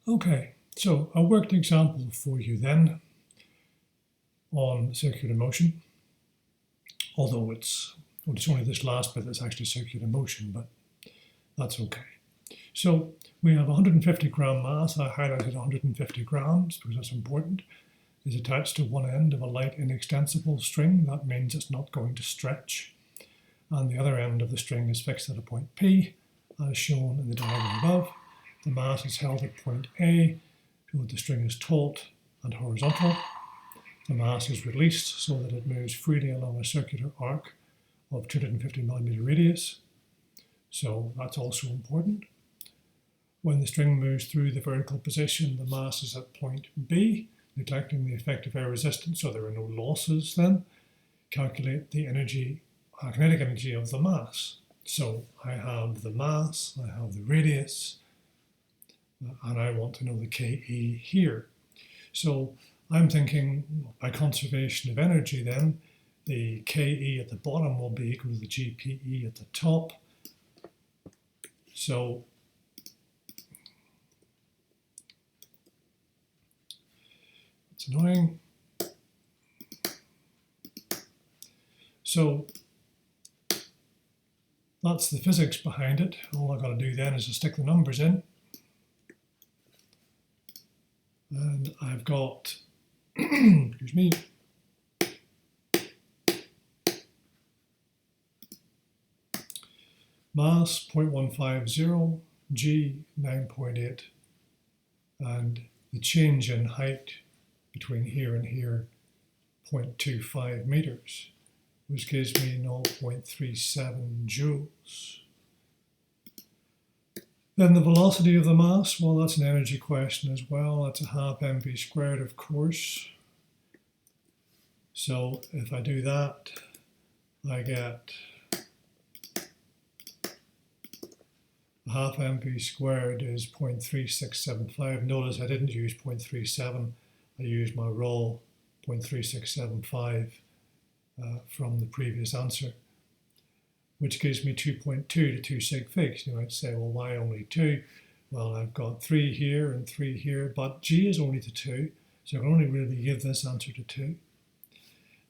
Okay, so a worked example for you then on circular motion, although it's only this last bit that's actually circular motion, but that's okay. So we have 150 gram mass. I highlighted 150 grams because that's important. Is attached to one end of a light inextensible string. That means it's not going to stretch. And the other end of the string is fixed at a point P, as shown in the diagram above. The mass is held at point A, so that the string is taut and horizontal. The mass is released so that it moves freely along a circular arc of 250 millimeter radius. So that's also important. When the string moves through the vertical position, the mass is at point B, neglecting the effective air resistance, so there are no losses then. Calculate the energy, kinetic energy of the mass. So I have the mass, I have the radius, and I want to know the KE here. So I'm thinking by conservation of energy then, the KE at the bottom will be equal to the GPE at the top. So it's annoying. So that's the physics behind it. All I've got to do then is to stick the numbers in. And I've got, excuse me, mass 0.150, G 9.8, and the change in height between here and here, 0.25 meters, which gives me 0.37 joules. Then the velocity of the mass, well, that's an energy question as well. That's a half mv squared, of course. So if I do that, I get half mv squared is 0.3675. Notice I didn't use 0.37. I used my raw 0.3675 from the previous answer, which gives me 2.2 to 2 sig figs. You might say, well, why only 2? Well, I've got 3 here and 3 here, but G is only to 2, so I can only really give this answer to 2.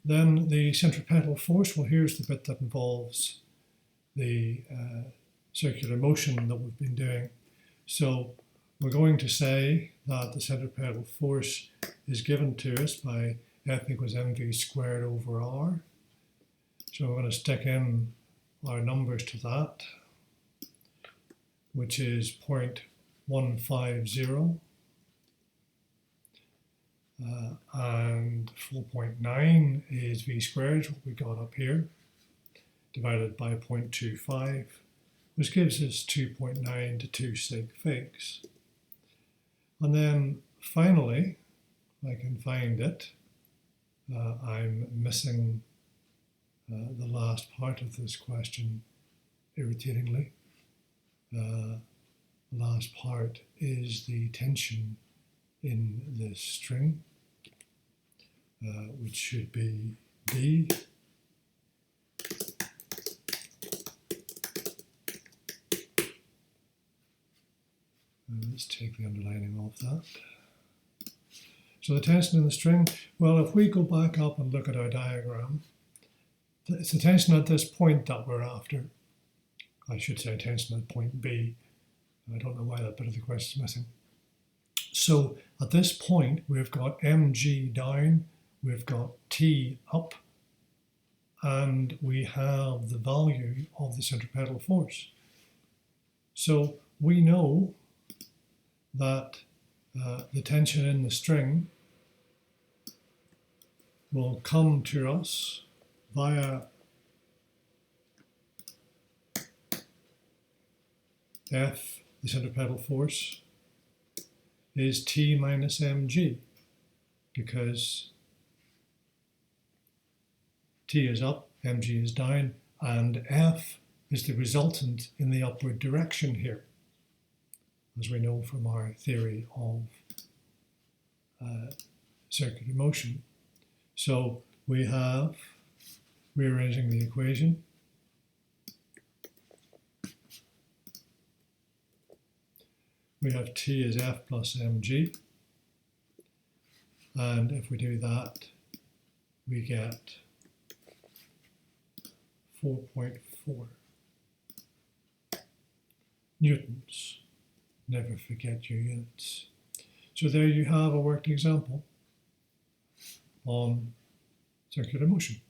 Then the centripetal force, well, here's the bit that involves the circular motion that we've been doing. So we're going to say that the centripetal force is given to us by F equals mv squared over r. So we're going to stick in our numbers to that, which is 0.150 and 4.9 is v squared, what we got up here, divided by 0.25, which gives us 2.9 to 2 sig figs. And then finally, I can find it. I'm missing the last part of this question, irritatingly. The last part is the tension in this string, which should be D. Let's take the underlining off that. So the tension in the string, well, if we go back up and look at our diagram, it's the tension at this point that we're after. I should say tension at point B. I don't know why that bit of the question is missing. So at this point, we've got mg down, we've got T up, and we have the value of the centripetal force. So we know that the tension in the string will come to us via F, the centripetal force, is T minus mg, because T is up, mg is down, and F is the resultant in the upward direction here, as we know from our theory of circular motion. So we have, rearranging the equation, we have T is F plus mg. And if we do that, we get 4.4 newtons. Never forget your units. So there you have a worked example on circular motion.